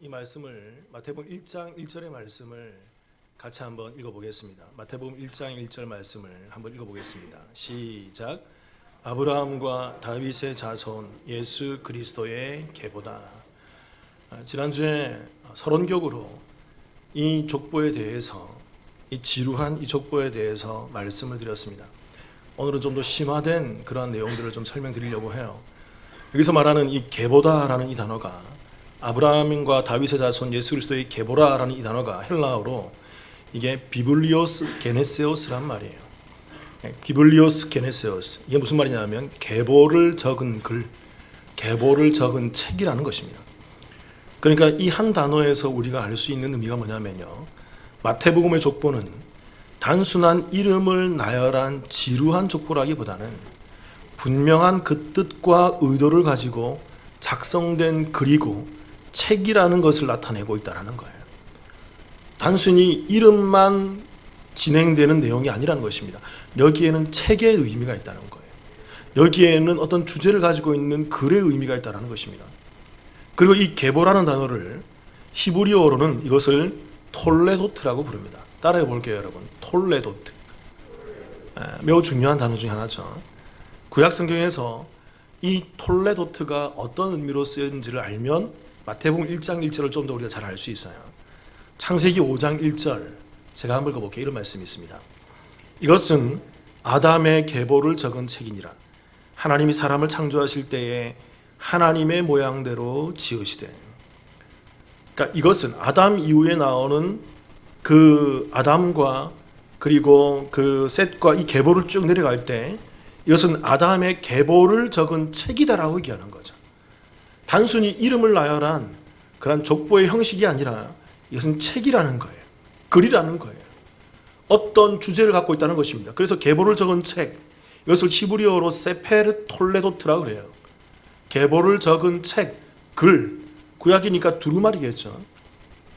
이 말씀을 마태복음 1장 1절의 말씀을 같이 한번 읽어보겠습니다. 마태복음 1장 1절 말씀을 한번 읽어보겠습니다. 시작. 아브라함과 다윗의 자손 예수 그리스도의 계보다. 지난주에 서론격으로 이 족보에 대해서, 이 지루한 이 족보에 대해서 말씀을 드렸습니다. 오늘은 좀 더 심화된 그러한 내용들을 좀 설명드리려고 해요. 여기서 말하는 이 계보다라는 이 단어가, 아브라함과 다윗의 자손 예수 그리스도의 계보라라는 이 단어가 헬라어로 이게 비블리오스 게네세오스란 말이에요. 비블리오스 게네세오스, 이게 무슨 말이냐면 계보를 적은 글, 계보를 적은 책이라는 것입니다. 그러니까 이 한 단어에서 우리가 알 수 있는 의미가 뭐냐면요, 마태복음의 족보는 단순한 이름을 나열한 지루한 족보라기보다는 분명한 그 뜻과 의도를 가지고 작성된 글이고 책이라는 것을 나타내고 있다는 거예요. 단순히 이름만 진행되는 내용이 아니라는 것입니다. 여기에는 책의 의미가 있다는 거예요. 여기에는 어떤 주제를 가지고 있는 글의 의미가 있다는 것입니다. 그리고 이 계보라는 단어를 히브리어로는 이것을 톨레도트라고 부릅니다. 따라해 볼게요, 여러분. 톨레도트. 매우 중요한 단어 중에 하나죠. 구약 성경에서 이 톨레도트가 어떤 의미로 쓰였는지를 알면 마태복음 1장 1절을 좀 더 우리가 잘 알 수 있어요. 창세기 5장 1절 제가 한번 읽어볼게요. 이런 말씀이 있습니다. 이것은 아담의 계보를 적은 책이니라. 하나님이 사람을 창조하실 때에 하나님의 모양대로 지으시되. 그러니까 이것은 아담 이후에 나오는 그 아담과 그리고 그 셋과 이 계보를 쭉 내려갈 때 이것은 아담의 계보를 적은 책이다라고 얘기하는 거죠. 단순히 이름을 나열한 그런 족보의 형식이 아니라 이것은 책이라는 거예요. 글이라는 거예요. 어떤 주제를 갖고 있다는 것입니다. 그래서 계보를 적은 책, 이것을 히브리어로 세페르 톨레도트라고 그래요. 계보를 적은 책, 글, 구약이니까 두루마리겠죠.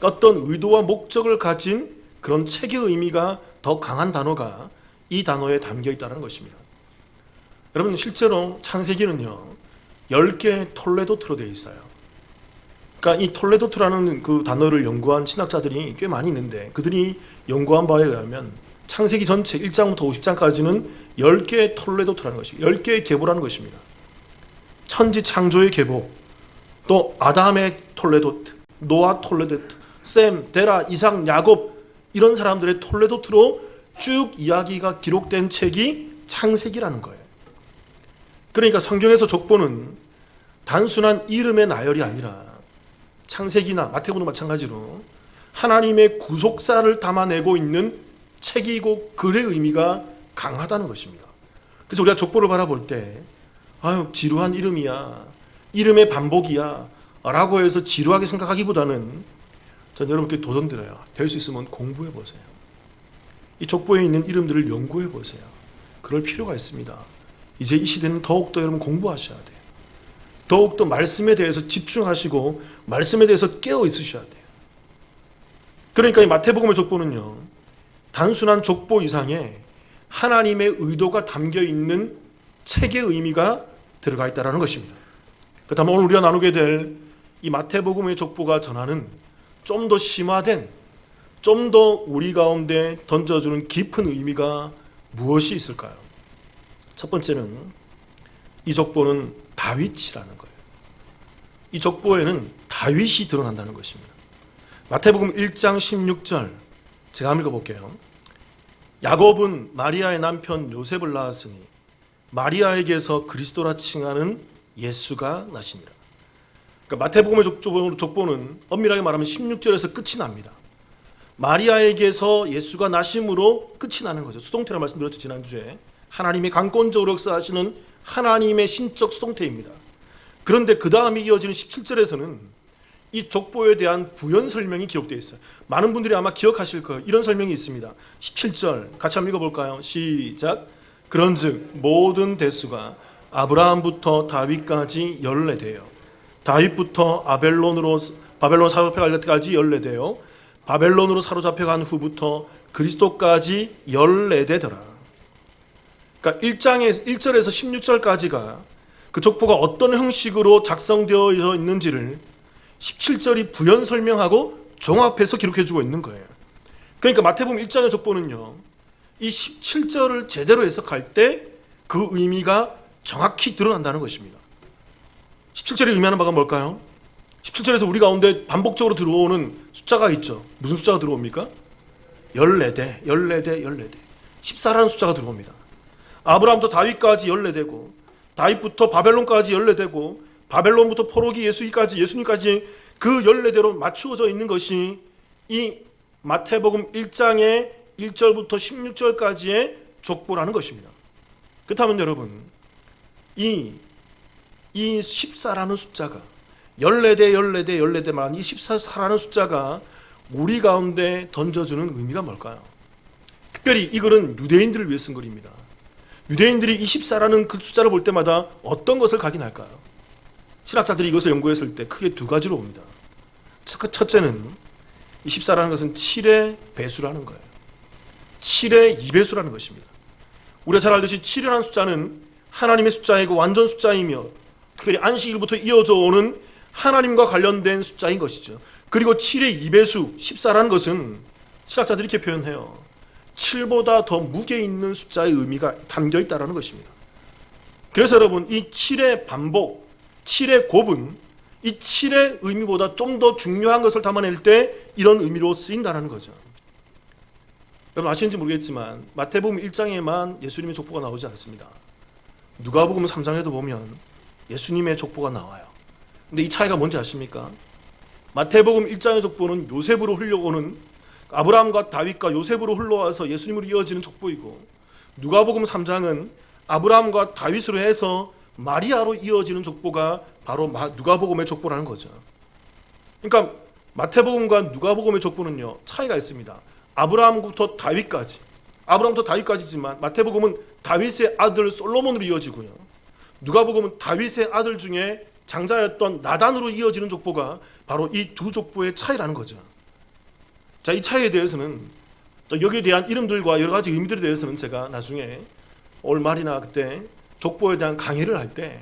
어떤 의도와 목적을 가진 그런 책의 의미가 더 강한 단어가 이 단어에 담겨 있다는 것입니다. 여러분, 실제로 창세기는요 10개의 톨레도트로 되어 있어요. 그러니까 이 톨레도트라는 그 단어를 연구한 신학자들이 꽤 많이 있는데, 그들이 연구한 바에 의하면 창세기 전체 1장부터 50장까지는 10개의 톨레도트라는 것입니다. 10개의 계보라는 것입니다. 천지 창조의 계보, 또 아담의 톨레도트, 노아 톨레도트, 셈, 데라, 이삭, 야곱, 이런 사람들의 톨레도트로 쭉 이야기가 기록된 책이 창세기라는 거예요. 그러니까 성경에서 족보는 단순한 이름의 나열이 아니라 창세기나 마태복음도 마찬가지로 하나님의 구속사를 담아내고 있는 책이고 글의 의미가 강하다는 것입니다. 그래서 우리가 족보를 바라볼 때 아유 지루한 이름이야, 이름의 반복이야 라고 해서 지루하게 생각하기보다는 전 여러분께 도전드려요. 될 수 있으면 공부해 보세요. 이 족보에 있는 이름들을 연구해 보세요. 그럴 필요가 있습니다. 이제 이 시대는 더욱더 여러분 공부하셔야 돼요. 더욱더 말씀에 대해서 집중하시고 말씀에 대해서 깨어 있으셔야 돼요. 그러니까 이 마태복음의 족보는요 단순한 족보 이상의 하나님의 의도가 담겨 있는 책의 의미가 들어가 있다는 것입니다. 그렇다면 오늘 우리가 나누게 될 이 마태복음의 족보가 전하는 좀 더 심화된, 좀 더 우리 가운데 던져주는 깊은 의미가 무엇이 있을까요? 첫 번째는 이 족보는 다윗이라는 거예요. 이 족보에는 다윗이 드러난다는 것입니다. 마태복음 1장 16절 제가 한번 읽어볼게요. 야곱은 마리아의 남편 요셉을 낳았으니 마리아에게서 그리스도라 칭하는 예수가 나시니라. 그러니까 마태복음의 족보는 엄밀하게 말하면 16절에서 끝이 납니다. 마리아에게서 예수가 나심으로 끝이 나는 거죠. 수동태라 말씀드렸죠, 지난주에. 하나님이 강권적으로 역사하시는 하나님의 신적 수동태입니다. 그런데 그 다음에 이어지는 17절에서는 이 족보에 대한 부연 설명이 기록되어 있어요. 많은 분들이 아마 기억하실 거예요. 이런 설명이 있습니다. 17절 같이 한번 읽어볼까요? 시작. 그런즉 모든 대수가 아브라함부터 다윗까지 14대요. 다윗부터 바벨론 사로잡혀갈 때까지 14대요. 바벨론으로 사로잡혀간 후부터 그리스도까지 14대더라. 그러니까 1절에서 16절까지가 그 족보가 어떤 형식으로 작성되어 있는지를 17절이 부연 설명하고 종합해서 기록해주고 있는 거예요. 그러니까 마태복음 1장의 족보는요, 이 17절을 제대로 해석할 때 그 의미가 정확히 드러난다는 것입니다. 17절이 의미하는 바가 뭘까요? 17절에서 우리 가운데 반복적으로 들어오는 숫자가 있죠. 무슨 숫자가 들어옵니까? 14대, 14대, 14대. 14라는 숫자가 들어옵니다. 아브라함부터 다윗까지 14대고, 다윗부터 바벨론까지 14대고, 바벨론부터 포로기 예수님까지 그 14대로 맞추어져 있는 것이 이 마태복음 1장의 1절부터 16절까지의 족보라는 것입니다. 그렇다면 여러분, 이 14라는 숫자가 14대, 14대, 14대만 이 14라는 숫자가 우리 가운데 던져주는 의미가 뭘까요? 특별히 이 글은 유대인들을 위해 쓴 글입니다. 유대인들이 이 14라는 그 숫자를 볼 때마다 어떤 것을 각인할까요? 신학자들이 이것을 연구했을 때 크게 두 가지로 봅니다. 첫째는 이 14라는 것은 7의 배수라는 거예요. 7의 2배수라는 것입니다. 우리가 잘 알듯이 7이라는 숫자는 하나님의 숫자이고 완전 숫자이며 특별히 안식일부터 이어져 오는 하나님과 관련된 숫자인 것이죠. 그리고 7의 2배수 14라는 것은 신학자들이 이렇게 표현해요. 7보다 더 무게 있는 숫자의 의미가 담겨 있다는 것입니다. 그래서 여러분, 이 7의 반복, 7의 곱은 이 7의 의미보다 좀 더 중요한 것을 담아낼 때 이런 의미로 쓰인다는 거죠. 여러분 아시는지 모르겠지만 마태복음 1장에만 예수님의 족보가 나오지 않습니다. 누가복음 3장에도 보면 예수님의 족보가 나와요. 근데 이 차이가 뭔지 아십니까? 마태복음 1장의 족보는 요셉으로 흘러오는, 아브라함과 다윗과 요셉으로 흘러와서 예수님으로 이어지는 족보이고, 누가복음 3장은 아브라함과 다윗으로 해서 마리아로 이어지는 족보가 바로 누가복음의 족보라는 거죠. 그러니까 마태복음과 누가복음의 족보는요, 차이가 있습니다. 아브라함부터 다윗까지지만 마태복음은 다윗의 아들 솔로몬으로 이어지고요, 누가복음은 다윗의 아들 중에 장자였던 나단으로 이어지는 족보가 바로 이 두 족보의 차이라는 거죠. 자, 이 차이에 대해서는 여기에 대한 이름들과 여러 가지 의미들에 대해서는 제가 나중에 올 말이나 그때 족보에 대한 강의를 할 때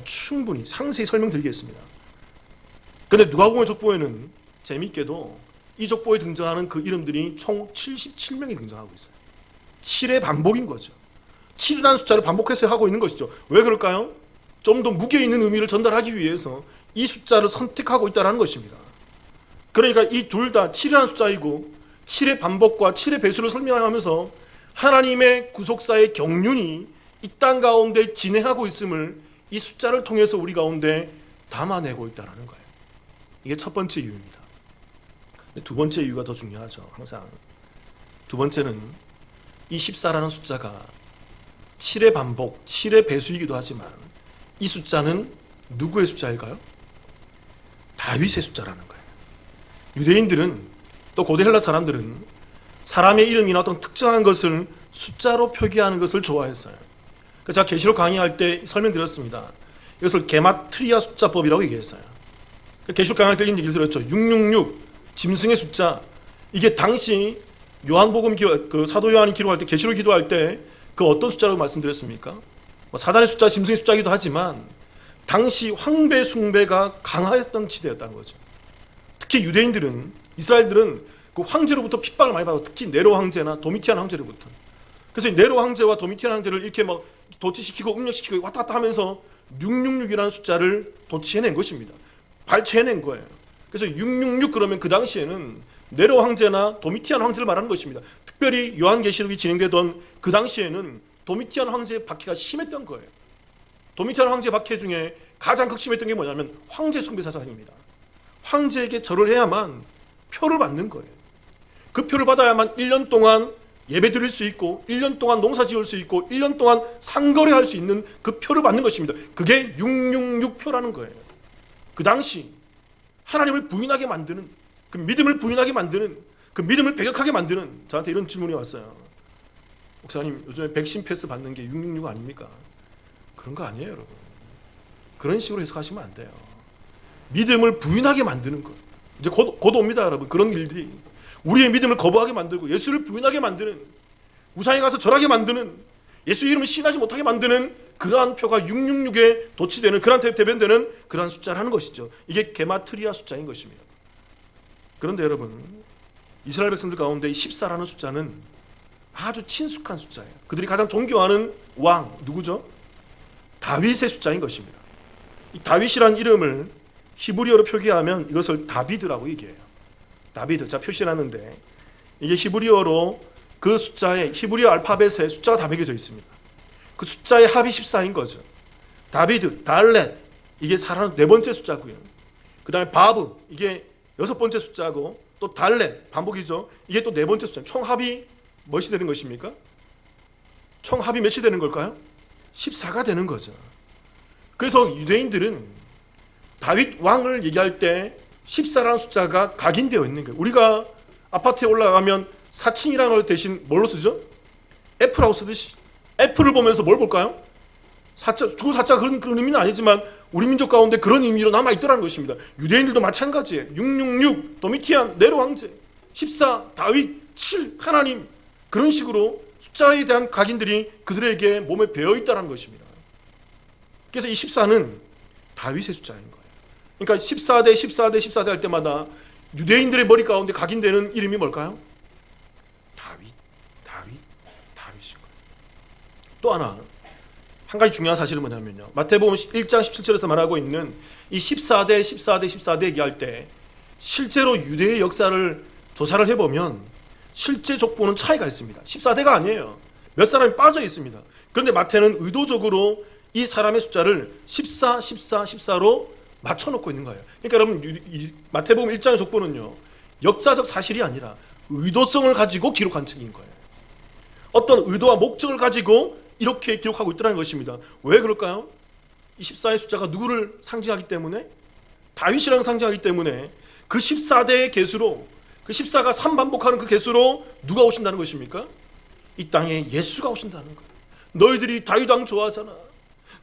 충분히 상세히 설명드리겠습니다. 그런데 누가복음의 족보에는 재미있게도 이 족보에 등장하는 그 이름들이 총 77명이 등장하고 있어요. 7의 반복인 거죠. 7이라는 숫자를 반복해서 하고 있는 것이죠. 왜 그럴까요? 좀 더 무게 있는 의미를 전달하기 위해서 이 숫자를 선택하고 있다는 것입니다. 그러니까 이 둘 다 7이라는 숫자이고 7의 반복과 7의 배수를 설명하면서 하나님의 구속사의 경륜이 이 땅 가운데 진행하고 있음을 이 숫자를 통해서 우리 가운데 담아내고 있다는 거예요. 이게 첫 번째 이유입니다. 두 번째 이유가 더 중요하죠. 항상 두 번째는 이 14라는 숫자가 7의 반복, 7의 배수이기도 하지만 이 숫자는 누구의 숫자일까요? 다윗의 숫자라는 거예요. 유대인들은 또 고대 헬라 사람들은 사람의 이름이나 어떤 특정한 것을 숫자로 표기하는 것을 좋아했어요. 그래서 제가 계시록 강의할 때 설명드렸습니다. 이것을 게마트리아 숫자법이라고 얘기했어요. 계시록 강의할 때 이런 얘기를 들었죠. 666 짐승의 숫자. 이게 당시 요한복음 그 사도 요한이 기록할 때, 계시록 기도할 때 그 어떤 숫자라고 말씀드렸습니까? 사단의 숫자, 짐승의 숫자이기도 하지만 당시 황배 숭배가 강하였던 시대였다는 거죠. 특히 유대인들은, 이스라엘들은 그 황제로부터 핍박을 많이 받았고, 특히 네로 황제나 도미티안 황제로부터. 그래서 네로 황제와 도미티안 황제를 이렇게 막 도치시키고 음력시키고 왔다 갔다 하면서 666이라는 숫자를 도치해낸 것입니다. 발췌해낸 거예요. 그래서 666 그러면 그 당시에는 네로 황제나 도미티안 황제를 말하는 것입니다. 특별히 요한계시록이 진행되던 그 당시에는 도미티안 황제의 박해가 심했던 거예요. 도미티안 황제의 박해 중에 가장 극심했던 게 뭐냐면 황제 숭배 사상입니다. 황제에게 절을 해야만 표를 받는 거예요. 그 표를 받아야만 1년 동안 예배 드릴 수 있고 1년 동안 농사 지을 수 있고 1년 동안 상거래할 수 있는 그 표를 받는 것입니다. 그게 666표라는 거예요. 그 당시 하나님을 부인하게 만드는, 그 믿음을 부인하게 만드는, 그 믿음을 배격하게 만드는, 저한테 이런 질문이 왔어요. 목사님, 요즘에 백신 패스 받는 게 666 아닙니까? 그런 거 아니에요, 여러분. 그런 식으로 해석하시면 안 돼요. 믿음을 부인하게 만드는 것. 이제 곧 옵니다, 여러분. 그런 일들이. 우리의 믿음을 거부하게 만들고 예수를 부인하게 만드는, 우상에 가서 절하게 만드는 예수 이름을 시인하지 못하게 만드는 그러한 표가 666에 도치되는, 그러한 대변되는 그러한 숫자라는 것이죠. 이게 게마트리아 숫자인 것입니다. 그런데 여러분, 이스라엘 백성들 가운데 이 14라는 숫자는 아주 친숙한 숫자예요. 그들이 가장 존경하는 왕 누구죠? 다윗의 숫자인 것입니다. 이 다윗이라는 이름을 히브리어로 표기하면 이것을 다비드라고 얘기해요. 다비드. 자, 표시해놨는데 이게 히브리어로 그 숫자에, 히브리어 알파벳에 숫자가 다 매겨져 있습니다. 그 숫자의 합이 14인 거죠. 다비드, 달렛, 이게 살아는 네 번째 숫자고요. 그 다음에 바브, 이게 여섯 번째 숫자고, 또 달렛, 반복이죠. 이게 또 네 번째 숫자. 총 합이 몇이 되는 것입니까? 총 합이 몇이 되는 걸까요? 14가 되는 거죠. 그래서 유대인들은 다윗 왕을 얘기할 때 14라는 숫자가 각인되어 있는 거예요. 우리가 아파트에 올라가면 4층이라는 걸 대신 뭘로 쓰죠? F라고 쓰듯이 F를 보면서 뭘 볼까요? 주고 사자 그런 의미는 아니지만 우리 민족 가운데 그런 의미로 남아있더라는 것입니다. 유대인들도 마찬가지예요. 666, 도미티안, 네로 황제, 14, 다윗, 7, 하나님, 그런 식으로 숫자에 대한 각인들이 그들에게 몸에 배어있다는 것입니다. 그래서 이 14는 다윗의 숫자인 거예요. 그러니까 14대 14대 14대 할 때마다 유대인들의 머리 가운데 각인되는 이름이 뭘까요? 다윗인 거예요. 또 하나, 한 가지 중요한 사실은 뭐냐면요, 마태복음 1장 17절에서 말하고 있는 이 14대 14대 14대 얘기할 때 실제로 유대의 역사를 조사를 해보면 실제 족보는 차이가 있습니다. 14대가 아니에요. 몇 사람이 빠져 있습니다. 그런데 마태는 의도적으로 이 사람의 숫자를 14, 14, 14로 맞춰놓고 있는 거예요. 그러니까 여러분, 마태복음 1장의 족보는요, 역사적 사실이 아니라 의도성을 가지고 기록한 책인 거예요. 어떤 의도와 목적을 가지고 이렇게 기록하고 있다는 것입니다. 왜 그럴까요? 이 14의 숫자가 누구를 상징하기 때문에, 다윗이라는 상징하기 때문에 그 14대의 개수로, 그 14가 3반복하는 그 개수로 누가 오신다는 것입니까? 이 땅에 예수가 오신다는 거예요. 너희들이 다윗 왕 좋아하잖아.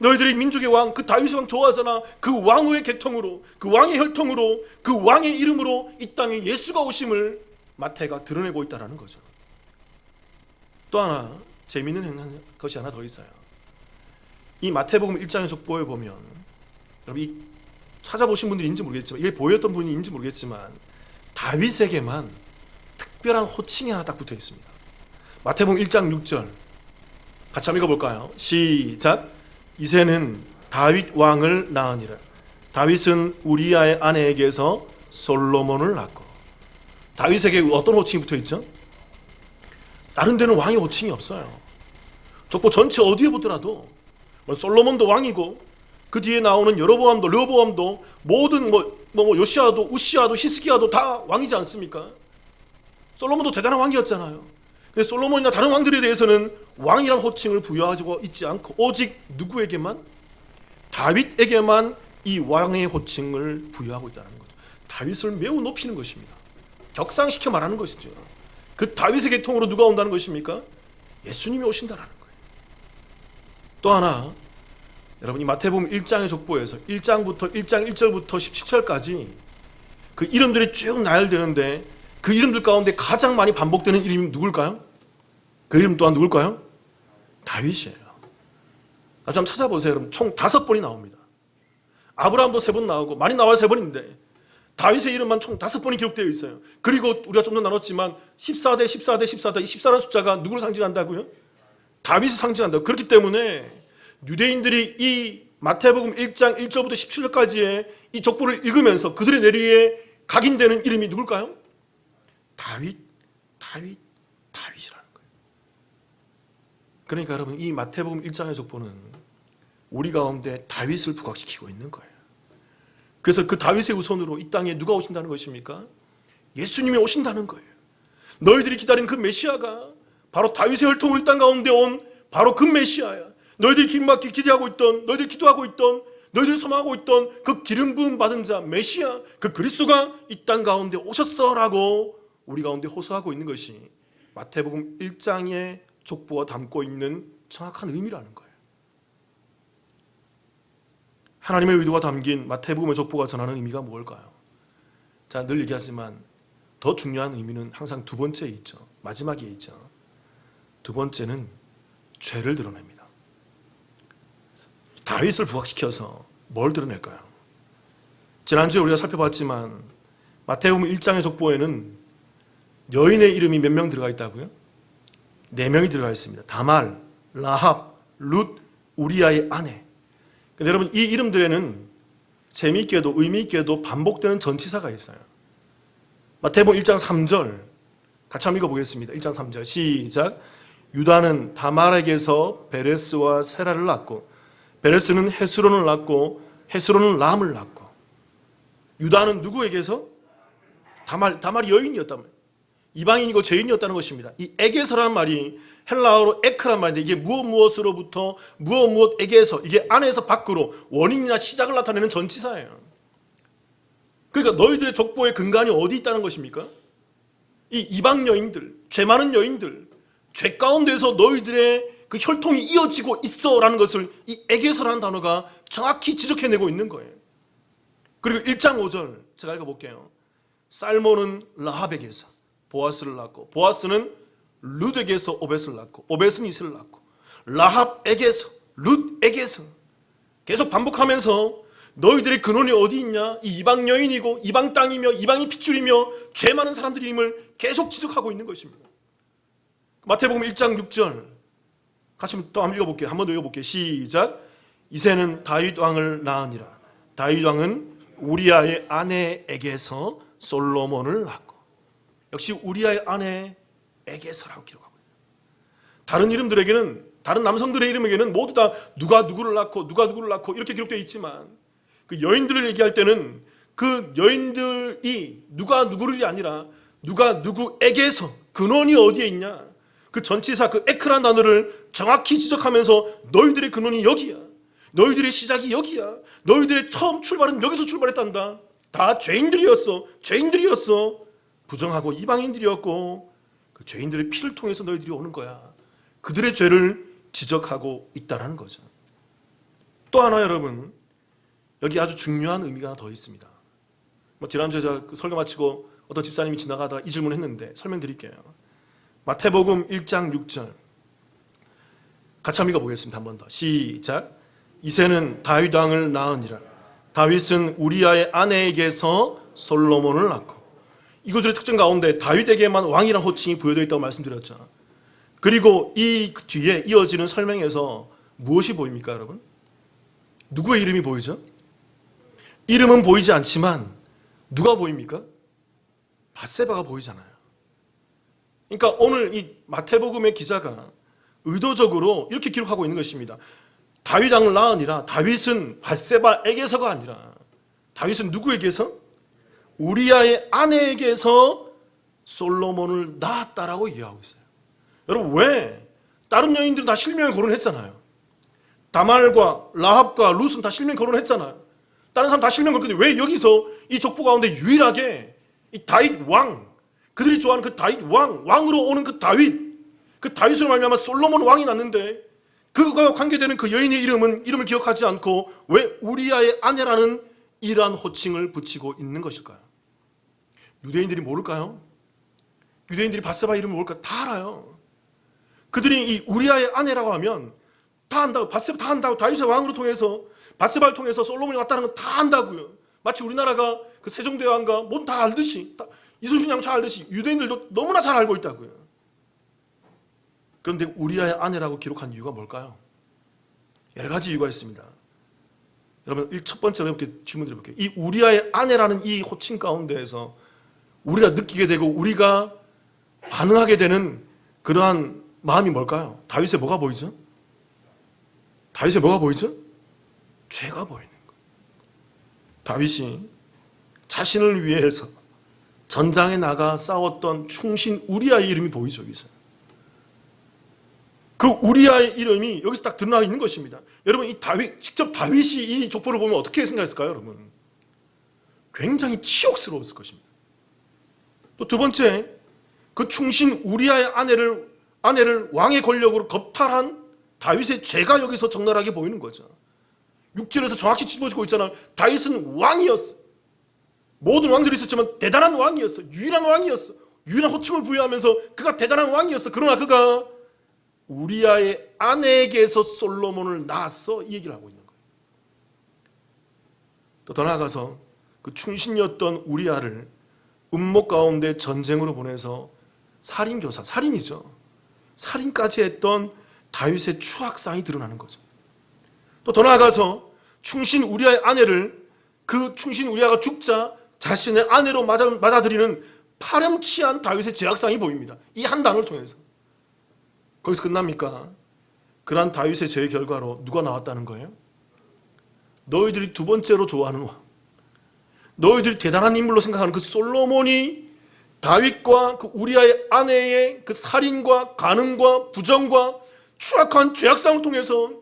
너희들이 민족의 왕, 그 다윗의 왕 좋아하잖아. 그 왕의 계통으로, 그 왕의 혈통으로, 그 왕의 이름으로 이 땅에 예수가 오심을 마태가 드러내고 있다는 거죠. 또 하나 재미있는 것이 하나 더 있어요. 이 마태복음 1장의 족보에 보면, 여러분 이 찾아보신 분들이 인지 모르겠지만, 이게 보였던 분이 인지 모르겠지만 다윗에게만 특별한 호칭이 하나 딱 붙어 있습니다. 마태복음 1장 6절 같이 한번 읽어볼까요? 시작. 이새는 다윗 왕을 낳으니라. 다윗은 우리아의 아내에게서 솔로몬을 낳고. 다윗에게 어떤 호칭이 붙어 있죠? 다른 데는 왕의 호칭이 없어요. 족보 전체 어디에 보더라도 솔로몬도 왕이고, 그 뒤에 나오는 여로보암도 르호보암도 모든 요시아도 우시아도 히스기야도 다 왕이지 않습니까? 솔로몬도 대단한 왕이었잖아요. 근데 솔로몬이나 다른 왕들에 대해서는 왕이란 호칭을 부여하고 있지 않고 오직 누구에게만? 다윗에게만 이 왕의 호칭을 부여하고 있다는 거죠. 다윗을 매우 높이는 것입니다. 격상시켜 말하는 것이죠. 그 다윗의 계통으로 누가 온다는 것입니까? 예수님이 오신다는 거예요. 또 하나, 여러분 이 마태복음 1장의 족보에서 1장부터 1장 1절부터 17절까지 그 이름들이 쭉 나열되는데 그 이름들 가운데 가장 많이 반복되는 이름이 누굴까요? 그 이름 또한 누굴까요? 다윗이에요. 나좀 찾아보세요. 여러분 총 5번이 나옵니다. 아브라함도 3번 나오고 많이 나와야 3번인데 다윗의 이름만 총 5번이 기록되어 있어요. 그리고 우리가 좀 더 나눴지만 14대 14대 14대 이 14라는 숫자가 누구를 상징한다고요? 다윗을 상징한다고. 그렇기 때문에 유대인들이 이 마태복음 1장 1절부터 17절까지의 이 족보를 읽으면서 그들의 뇌리에 각인되는 이름이 누굴까요? 다윗이라는 거예요. 그러니까 여러분 이 마태복음 1장의 족보는 우리 가운데 다윗을 부각시키고 있는 거예요. 그래서 그 다윗의 후손으로 이 땅에 누가 오신다는 것입니까? 예수님이 오신다는 거예요. 너희들이 기다린 그 메시아가 바로 다윗의 혈통으로 이 땅 가운데 온 바로 그 메시아야. 너희들이 기름받기 기대하고 있던, 너희들이 기도하고 있던, 너희들이 소망하고 있던 그 기름 부음 받은 자 메시아, 그 그리스도가 이 땅 가운데 오셨어라고 우리 가운데 호소하고 있는 것이 마태복음 1장의 족보와 담고 있는 정확한 의미라는 거예요. 하나님의 의도가 담긴 마태복음의 족보가 전하는 의미가 무엇일까요? 자, 늘 얘기하지만 더 중요한 의미는 항상 두 번째에 있죠. 마지막에 있죠. 두 번째는 죄를 드러냅니다. 다윗을 부각시켜서 뭘 드러낼까요? 지난주에 우리가 살펴봤지만 마태복음 1장의 족보에는 여인의 이름이 몇 명 들어가 있다고요? 4명이 들어가 있습니다. 다말, 라합, 룻, 우리아의 아내. 근데 여러분, 이 이름들에는 재미있게도 의미있게도 반복되는 전치사가 있어요. 마태복음 1장 3절 같이 한번 읽어보겠습니다. 1장 3절 시작. 유다는 다말에게서 베레스와 세라를 낳고 베레스는 헤스론을 낳고 헤스론은 람을 낳고. 유다는 누구에게서? 다말이 여인이었단 말이에요. 이방인이고 죄인이었다는 것입니다. 이 에게서라는 말이 헬라어로 에크란 말인데 이게 무엇으로부터 무엇에게서, 이게 안에서 밖으로 원인이나 시작을 나타내는 전치사예요. 그러니까 너희들의 족보의 근간이 어디 있다는 것입니까? 이 이방 여인들, 죄 많은 여인들, 죄 가운데서 너희들의 그 혈통이 이어지고 있어라는 것을 이 에게서라는 단어가 정확히 지적해내고 있는 거예요. 그리고 1장 5절 제가 읽어볼게요. 살몬은 라합에게서 보아스를 낳고 보아스는 룻에게서 오벳을 낳고 오벳은 이스를 낳고 라합에게서 룻에게서 계속 반복하면서 너희들의 근원이 어디 있냐? 이 이방 여인이고 이방 땅이며 이방이 핏줄이며 죄 많은 사람들임을 계속 지적하고 있는 것입니다. 마태복음 1장 6절 같이 또 한번 읽어볼게요. 한 번 더 읽어볼게요. 시작. 이새는 다윗 왕을 낳으니라. 다윗 왕은 우리아의 아내에게서 솔로몬을 낳고. 역시 우리아의 아내에게서라고 기록하고 있어요. 다른 이름들에게는, 다른 남성들의 이름에게는 모두 다 누가 누구를 낳고 이렇게 기록되어 있지만 그 여인들을 얘기할 때는 그 여인들이 누가 누구를이 아니라 누가 누구에게서, 근원이 어디에 있냐, 그 전치사 그 에크란 단어를 정확히 지적하면서 너희들의 근원이 여기야, 너희들의 시작이 여기야, 너희들의 처음 출발은 여기서 출발했단다. 다 죄인들이었어. 부정하고 이방인들이었고 그 죄인들의 피를 통해서 너희들이 오는 거야. 그들의 죄를 지적하고 있다는 거죠. 또 하나 여러분, 여기 아주 중요한 의미가 하나 더 있습니다. 지난주에 제가 설교 마치고 어떤 집사님이 지나가다가 이 질문을 했는데 설명드릴게요. 마태복음 1장 6절 같이 한번 읽어보겠습니다. 한 번 더 시작. 이새는 다윗 왕을 낳으니라. 다윗은 우리아의 아내에게서 솔로몬을 낳고. 이 구절의 특징 가운데 다윗에게만 왕이라는 호칭이 부여되어 있다고 말씀드렸죠. 그리고 이 뒤에 이어지는 설명에서 무엇이 보입니까 여러분? 누구의 이름이 보이죠? 이름은 보이지 않지만 누가 보입니까? 밧세바가 보이잖아요. 그러니까 오늘 이 마태복음의 기자가 의도적으로 이렇게 기록하고 있는 것입니다. 다윗 왕을 낳으니라. 다윗은 밧세바에게서가 아니라 다윗은 누구에게서? 우리아의 아내에게서 솔로몬을 낳았다라고 이해하고 있어요. 여러분, 왜? 다른 여인들은 다 실명에 거론했잖아요. 다말과 라합과 룻은 다 실명 거론했잖아요. 다른 사람 다 실명 거론했는데 왜 여기서 이 족보 가운데 유일하게 이 다윗 왕, 그들이 좋아하는 그 다윗 왕으로 오는 그 다윗으로 말미암아 솔로몬 왕이 났는데 그거와 관계되는 그 여인의 이름을 기억하지 않고 왜 우리아의 아내라는 이러한 호칭을 붙이고 있는 것일까요? 유대인들이 모를까요? 유대인들이 밧세바 이름을 모를까? 다 알아요. 그들이 이 우리아의 아내라고 하면 다 안다고, 밧세바 다 안다고, 다윗의 왕으로 통해서 밧세바를 통해서 솔로몬이 왔다는 건 다 안다고요. 마치 우리나라가 그 세종대왕과 뭔 다 알듯이, 이순신 양차 알듯이 유대인들도 너무나 잘 알고 있다고요. 그런데 우리아의 아내라고 기록한 이유가 뭘까요? 여러 가지 이유가 있습니다. 여러분, 첫 번째로 이렇게 질문 드려볼게요. 이 우리아의 아내라는 이 호칭 가운데에서 우리가 느끼게 되고 우리가 반응하게 되는 그러한 마음이 뭘까요? 다윗에 뭐가 보이죠? 다윗에 뭐가 보이죠? 죄가 보이는 거예요. 다윗이 자신을 위해서 전장에 나가 싸웠던 충신 우리아의 이름이 보이죠, 여기서. 그 우리아의 이름이 여기서 딱 드러나 있는 것입니다. 여러분, 이 직접 다윗이 이 족보를 보면 어떻게 생각했을까요, 여러분? 굉장히 치욕스러웠을 것입니다. 또 두 번째, 그 충신 우리아의 아내를 왕의 권력으로 겁탈한 다윗의 죄가 여기서 적나라하게 보이는 거죠. 6절에서 정확히 짚어지고 있잖아요. 다윗은 왕이었어. 모든 왕들이 있었지만 대단한 왕이었어. 유일한 왕이었어. 유일한 호칭을 부여하면서 그가 대단한 왕이었어. 그러나 그가 우리아의 아내에게서 솔로몬을 낳았어, 이 얘기를 하고 있는 거예요. 또 더 나아가서 그 충신이었던 우리아를 음모 가운데 전쟁으로 보내서 살인교사, 살인이죠. 살인까지 했던 다윗의 추악상이 드러나는 거죠. 또 더 나아가서 충신 우리아의 아내를, 그 충신 우리아가 죽자 자신의 아내로 맞아들이는 파렴치한 다윗의 죄악상이 보입니다. 이 한 단어를 통해서. 거기서 끝납니까? 그러한 다윗의 죄의 결과로 누가 나왔다는 거예요? 너희들이 두 번째로 좋아하는 왕, 너희들이 대단한 인물로 생각하는 그 솔로몬이 다윗과 그 우리아의 아내의 그 살인과 간음과 부정과 추악한 죄악상을 통해서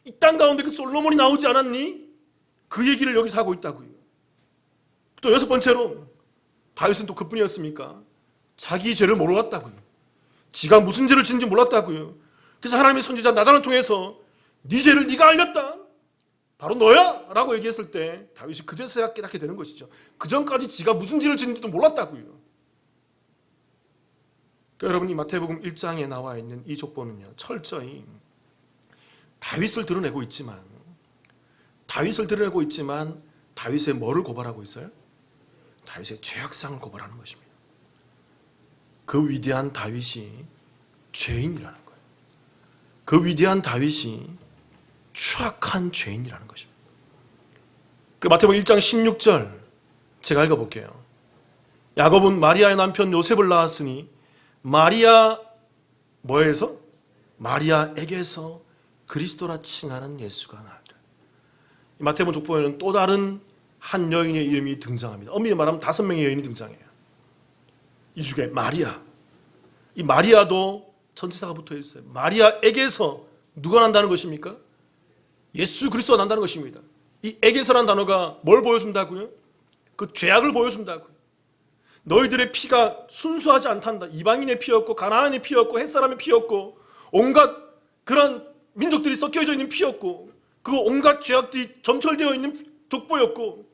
이 땅 가운데 그 솔로몬이 나오지 않았니? 그 얘기를 여기서 하고 있다고요. 또 여섯 번째로 다윗은 또 그뿐이었습니까? 자기 죄를 몰랐다고요. 지가 무슨 죄를 짓는지 몰랐다고요. 그래서 하나님의 선지자 나단을 통해서 네 죄를 네가 알렸다, 바로 너야 라고 얘기했을 때 다윗이 그제서야 깨닫게 되는 것이죠. 그 전까지 지가 무슨 죄를 짓는지도 몰랐다고요. 그러니까 여러분, 이 마태복음 1장에 나와 있는 이 족보는요, 철저히 다윗을 드러내고 있지만 다윗의 뭐를 고발하고 있어요? 다윗의 죄악상을 고발하는 것입니다. 그 위대한 다윗이 죄인이라는 거예요. 그 위대한 다윗이 추악한 죄인이라는 것입니다. 마태복음 1장 16절 제가 읽어볼게요. 야곱은 마리아의 남편 요셉을 낳았으니 마리아 뭐에서? 마리아에게서 그리스도라 칭하는 예수가 나으리라. 이 마태복음 족보에는 또 다른 한 여인의 이름이 등장합니다. 엄밀히 말하면 5명의 여인이 등장해요. 이 중에 마리아, 이 마리아도 전치사가 붙어 있어요. 마리아에게서 누가 난다는 것입니까? 예수 그리스도가 난다는 것입니다. 이 에게서라는 단어가 뭘 보여준다고요? 그 죄악을 보여준다고요. 너희들의 피가 순수하지 않단다. 이방인의 피였고 가나안의 피였고 햇사람의 피였고 온갖 그런 민족들이 섞여져 있는 피였고 그 온갖 죄악들이 점철되어 있는 족보였고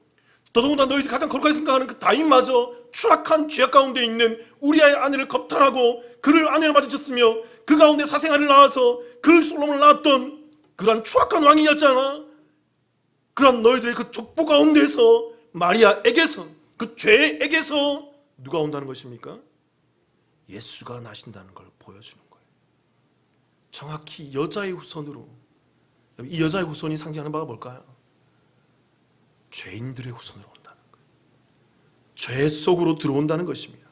더더군다나 너희들이 가장 거룩하게 생각하는 그 다윗마저 추악한 죄악 가운데 있는 우리아의 아내를 겁탈하고 그를 아내로 맞으셨으며 그 가운데 사생아를 낳아서 그 솔로몬을 낳았던 그러한 추악한 왕이었잖아. 그런 너희들의 그 족보 가운데서 마리아에게서, 그 죄에게서 누가 온다는 것입니까? 예수가 나신다는 걸 보여주는 거예요. 정확히 여자의 후손으로. 이 여자의 후손이 상징하는 바가 뭘까요? 죄인들의 후손으로 온다는 거예요. 죄 속으로 들어온다는 것입니다.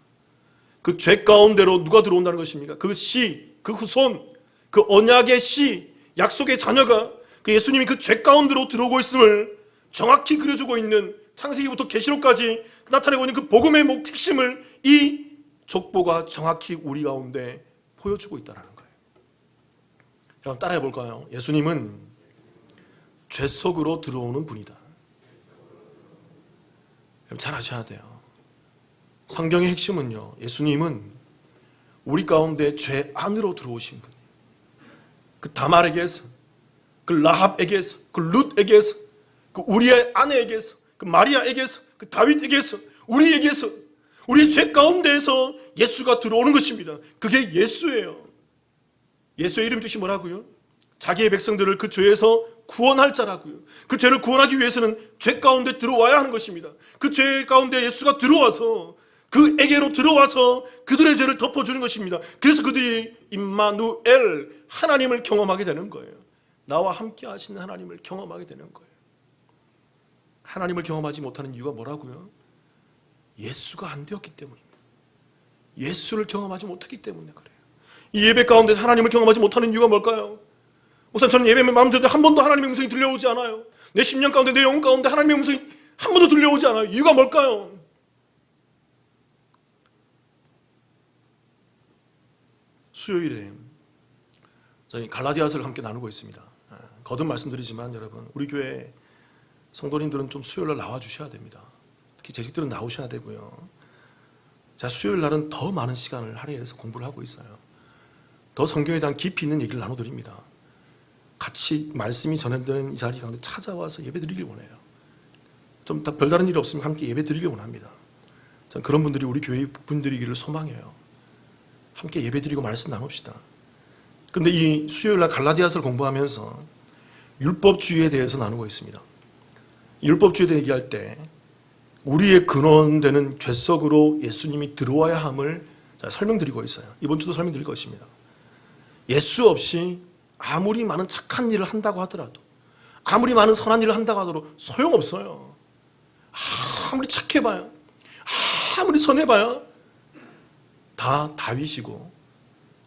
그 죄 가운데로 누가 들어온다는 것입니까? 그 씨, 그 후손, 그 언약의 씨, 약속의 자녀가 그 예수님이 그 죄 가운데로 들어오고 있음을 정확히 그려주고 있는, 창세기부터 계시록까지 나타내고 있는 그 복음의 핵심을 이 족보가 정확히 우리 가운데 보여주고 있다는 거예요. 여러분 따라해 볼까요? 예수님은 죄 속으로 들어오는 분이다. 여러분 잘 아셔야 돼요. 성경의 핵심은요, 예수님은 우리 가운데 죄 안으로 들어오신 분이에요. 그 다말에게서, 그 라합에게서, 그 룻에게서, 그 우리의 아내에게서, 그 마리아에게서, 그 다윗에게서, 우리에게서, 우리의 죄 가운데에서 예수가 들어오는 것입니다. 그게 예수예요. 예수의 이름 뜻이 뭐라고요? 자기의 백성들을 그 죄에서 구원할 자라고요. 그 죄를 구원하기 위해서는 죄 가운데 들어와야 하는 것입니다. 그 죄 가운데 예수가 들어와서 그에게로 들어와서 그들의 죄를 덮어주는 것입니다. 그래서 그들이 임마누엘, 하나님을 경험하게 되는 거예요. 나와 함께 하시는 하나님을 경험하게 되는 거예요. 하나님을 경험하지 못하는 이유가 뭐라고요? 예수가 안 되었기 때문입니다. 예수를 경험하지 못했기 때문에 그래요. 이 예배 가운데서 하나님을 경험하지 못하는 이유가 뭘까요? 우선 저는 예배에 마음대로 한 번도 하나님의 음성이 들려오지 않아요. 내 심령 가운데, 내 영혼 가운데 하나님의 음성이 한 번도 들려오지 않아요. 이유가 뭘까요? 수요일에 저희 갈라디아서를 함께 나누고 있습니다. 거듭 말씀드리지만 여러분, 우리 교회 성도님들은 좀 수요일날 나와주셔야 됩니다. 특히 재직들은 나오셔야 되고요. 제가 수요일 날은 더 많은 시간을 할애해서 공부를 하고 있어요. 더 성경에 대한 깊이 있는 얘기를 나눠드립니다. 같이 말씀이 전해되는 이 자리 가운데 찾아와서 예배드리길 원해요. 좀 다 별다른 일이 없으면 함께 예배드리길 원합니다. 전 그런 분들이 우리 교회 분들이기를 소망해요. 함께 예배드리고 말씀 나눕시다. 근데 이 수요일날 갈라디아서를 공부하면서 율법주의에 대해서 나누고 있습니다. 율법주의에 대해 얘기할 때 우리의 근원되는 죄 속으로 예수님이 들어와야 함을 설명드리고 있어요. 이번 주도 설명드릴 것입니다. 예수 없이 아무리 많은 착한 일을 한다고 하더라도, 아무리 많은 선한 일을 한다고 하더라도 소용없어요. 아무리 착해봐야, 아무리 선해봐야 다 다윗이고,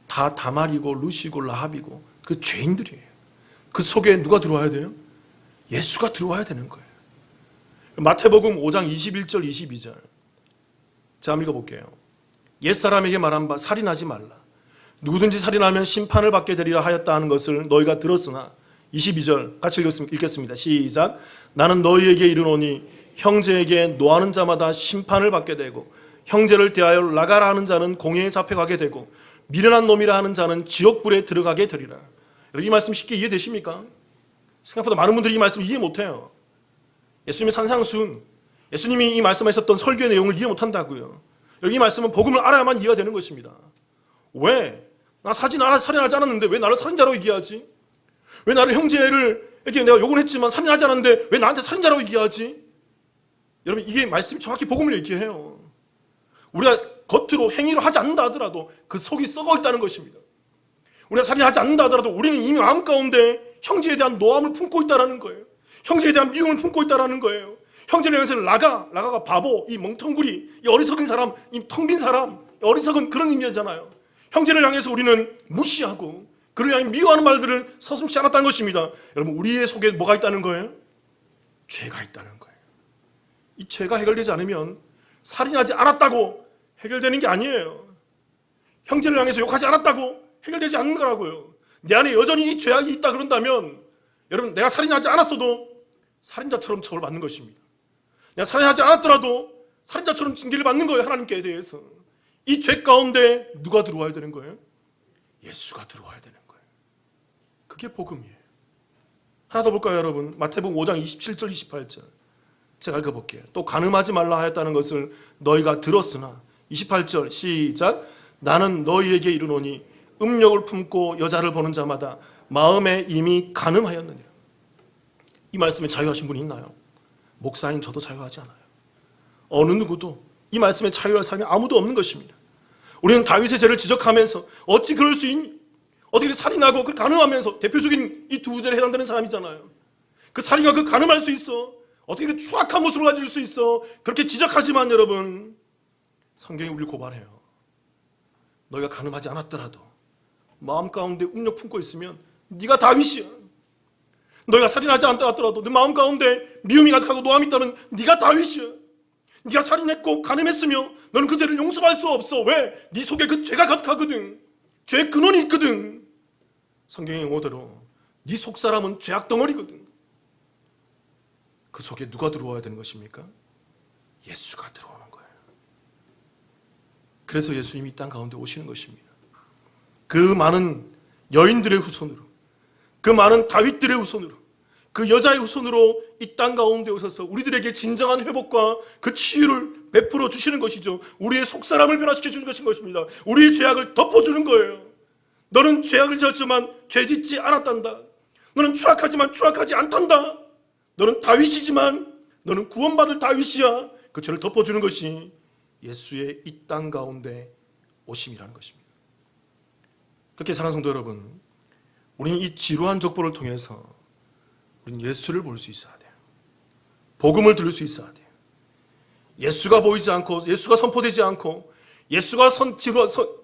다 다말이고, 루시고, 라합이고 그 죄인들이에요. 그 속에 누가 들어와야 돼요? 예수가 들어와야 되는 거예요. 마태복음 5장 21절 22절 자, 한번 읽어볼게요. 옛사람에게 말한 바 살인하지 말라. 누구든지 살인하면 심판을 받게 되리라 하였다 하는 것을 너희가 들었으나 22절 같이 읽겠습니다. 시작. 나는 너희에게 이르노니 형제에게 노하는 자마다 심판을 받게 되고 형제를 대하여 나가라 하는 자는 공회에 잡혀가게 되고 미련한 놈이라 하는 자는 지옥불에 들어가게 되리라. 이 말씀 쉽게 이해되십니까? 생각보다 많은 분들이 이 말씀 이해 못해요. 예수님의 산상순, 예수님이 이 말씀하셨던 설교의 내용을 이해 못한다고요. 이 말씀은 복음을 알아야만 이해가 되는 것입니다. 왜? 나 살인하지 않았는데 왜 나를 살인자로 얘기하지? 왜 나를 형제에게 내가 욕을 했지만 살인하지 않았는데 왜 나한테 살인자라고 얘기하지? 여러분, 이게 말씀이 정확히 복음을 얘기해요. 우리가 겉으로 행위를 하지 않는다 하더라도 그 속이 썩어 있다는 것입니다. 우리가 살인하지 않는다 하더라도 우리는 이미 마음 가운데 형제에 대한 노함을 품고 있다는 거예요. 형제에 대한 미움을 품고 있다는 거예요. 형제를 향해서 라가가 바보, 이 멍텅구리, 이 어리석은 사람, 이 텅 빈 사람, 어리석은 그런 의미잖아요. 형제를 향해서 우리는 무시하고 그를 향해 미워하는 말들을 서슴지 않았다는 것입니다. 여러분, 우리의 속에 뭐가 있다는 거예요? 죄가 있다는 거예요. 이 죄가 해결되지 않으면 살인하지 않았다고 해결되는 게 아니에요. 형제를 향해서 욕하지 않았다고 해결되지 않는 거라고요. 내 안에 여전히 이 죄악이 있다 그런다면 여러분, 내가 살인하지 않았어도 살인자처럼 처벌받는 것입니다. 내가 살인하지 않았더라도 살인자처럼 징계를 받는 거예요. 하나님께 대해서. 이 죄 가운데 누가 들어와야 되는 거예요? 예수가 들어와야 되는 거예요. 그게 복음이에요. 하나 더 볼까요, 여러분? 마태복음 5장 27절 28절 제가 읽어볼게요. 또 간음하지 말라 하였다는 것을 너희가 들었으나 28절 시작. 나는 너희에게 이르노니 음욕을 품고 여자를 보는 자마다 마음에 이미 간음하였느니라. 이 말씀에 자유하신 분이 있나요? 목사인 저도 자유하지 않아요. 어느 누구도 이 말씀에 자유할 사람이 아무도 없는 것입니다. 우리는 다윗의 죄를 지적하면서 어찌 그럴 수 있니? 어떻게 살인하고 그 간음하면서 대표적인 이 두 구절에 해당되는 사람이잖아요. 그 살인과 그 간음할 수 있어? 어떻게 그 추악한 모습을 가질 수 있어? 그렇게 지적하지만 여러분, 성경이 우리를 고발해요. 너희가 간음하지 않았더라도 마음 가운데 음욕 품고 있으면 네가 다윗이야. 너희가 살인하지 않았더라도 네 마음 가운데 미움이 가득하고 노함이 있다면 네가 다윗이야. 네가 살인했고 간음했으며 너는 그 죄를 용서할 수 없어. 왜? 네 속에 그 죄가 가득하거든. 죄의 근원이 있거든. 성경의 용어대로 네 속사람은 죄악 덩어리거든. 그 속에 누가 들어와야 되는 것입니까? 예수가 들어오는 거예요. 그래서 예수님이 이 땅 가운데 오시는 것입니다. 그 많은 여인들의 후손으로, 그 많은 다윗들의 후손으로, 그 여자의 후손으로 이 땅 가운데 오셔서 우리들에게 진정한 회복과 그 치유를 베풀어 주시는 것이죠. 우리의 속사람을 변화시켜 주는 것입니다. 우리의 죄악을 덮어주는 거예요. 너는 죄악을 지었지만 죄 짓지 않았단다. 너는 추악하지만 추악하지 않단다. 너는 다윗이지만 너는 구원받을 다윗이야. 그 죄를 덮어주는 것이 예수의 이 땅 가운데 오심이라는 것입니다. 그렇게 사랑하는 성도 여러분, 우리는 이 지루한 족보를 통해서 우리는 예수를 볼 수 있어야 돼요. 복음을 들을 수 있어야 돼요. 예수가 보이지 않고, 예수가 선포되지 않고, 예수가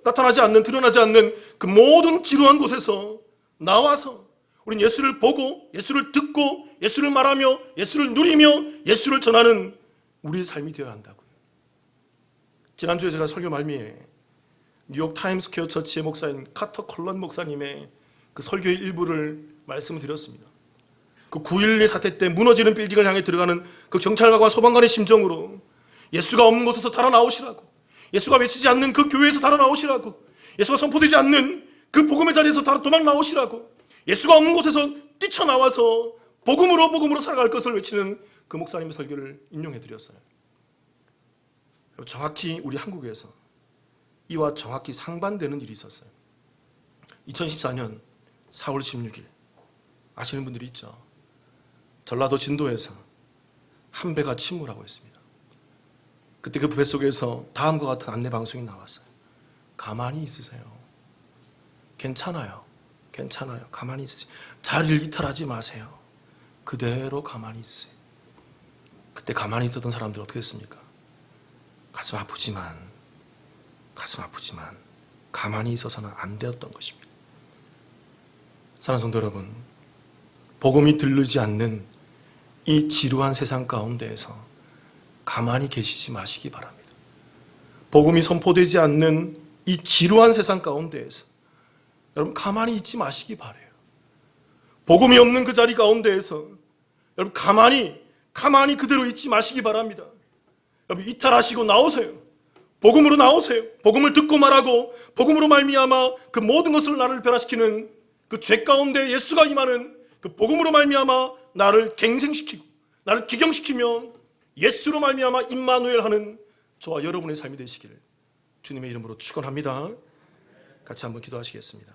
나타나지 않는, 드러나지 않는 그 모든 지루한 곳에서 나와서 우리는 예수를 보고, 예수를 듣고, 예수를 말하며, 예수를 누리며, 예수를 전하는 우리의 삶이 되어야 한다고요. 지난주에 제가 설교 말미에 뉴욕 타임스퀘어 처치의 목사인 카터 컬런 목사님의 그 설교의 일부를 말씀을 드렸습니다. 그 9.11 사태 때 무너지는 빌딩을 향해 들어가는 그 경찰관과 소방관의 심정으로 예수가 없는 곳에서 달아나오시라고, 예수가 외치지 않는 그 교회에서 달아나오시라고, 예수가 선포되지 않는 그 복음의 자리에서 도망 나오시라고, 예수가 없는 곳에서 뛰쳐나와서 복음으로 살아갈 것을 외치는 그 목사님의 설교를 인용해 드렸어요. 정확히 우리 한국에서 이와 정확히 상반되는 일이 있었어요. 2014년 4월 16일 아시는 분들이 있죠. 전라도 진도에서 한 배가 침몰하고 있습니다. 그때 그 뱃속에서 다음과 같은 안내 방송이 나왔어요. 가만히 있으세요. 괜찮아요. 괜찮아요. 가만히 있으세요. 자리를 이탈하지 마세요. 그대로 가만히 있으세요. 그때 가만히 있었던 사람들 어떻게 했습니까? 가슴 아프지만 가만히 있어서는 안 되었던 것입니다. 사랑하는 성도 여러분, 복음이 들르지 않는 이 지루한 세상 가운데에서 가만히 계시지 마시기 바랍니다. 복음이 선포되지 않는 이 지루한 세상 가운데에서 여러분 가만히 있지 마시기 바라요. 복음이 없는 그 자리 가운데에서 여러분 가만히 그대로 있지 마시기 바랍니다. 여러분 이탈하시고 나오세요. 복음으로 나오세요. 복음을 듣고 말하고 복음으로 말미암아 그 모든 것을 나를 변화시키는 그 죄 가운데 예수가 임하는 그 복음으로 말미암아 나를 갱생시키고 나를 기경시키며 예수로 말미암아 임마누엘 하는 저와 여러분의 삶이 되시기를 주님의 이름으로 축원합니다. 같이 한번 기도하시겠습니다.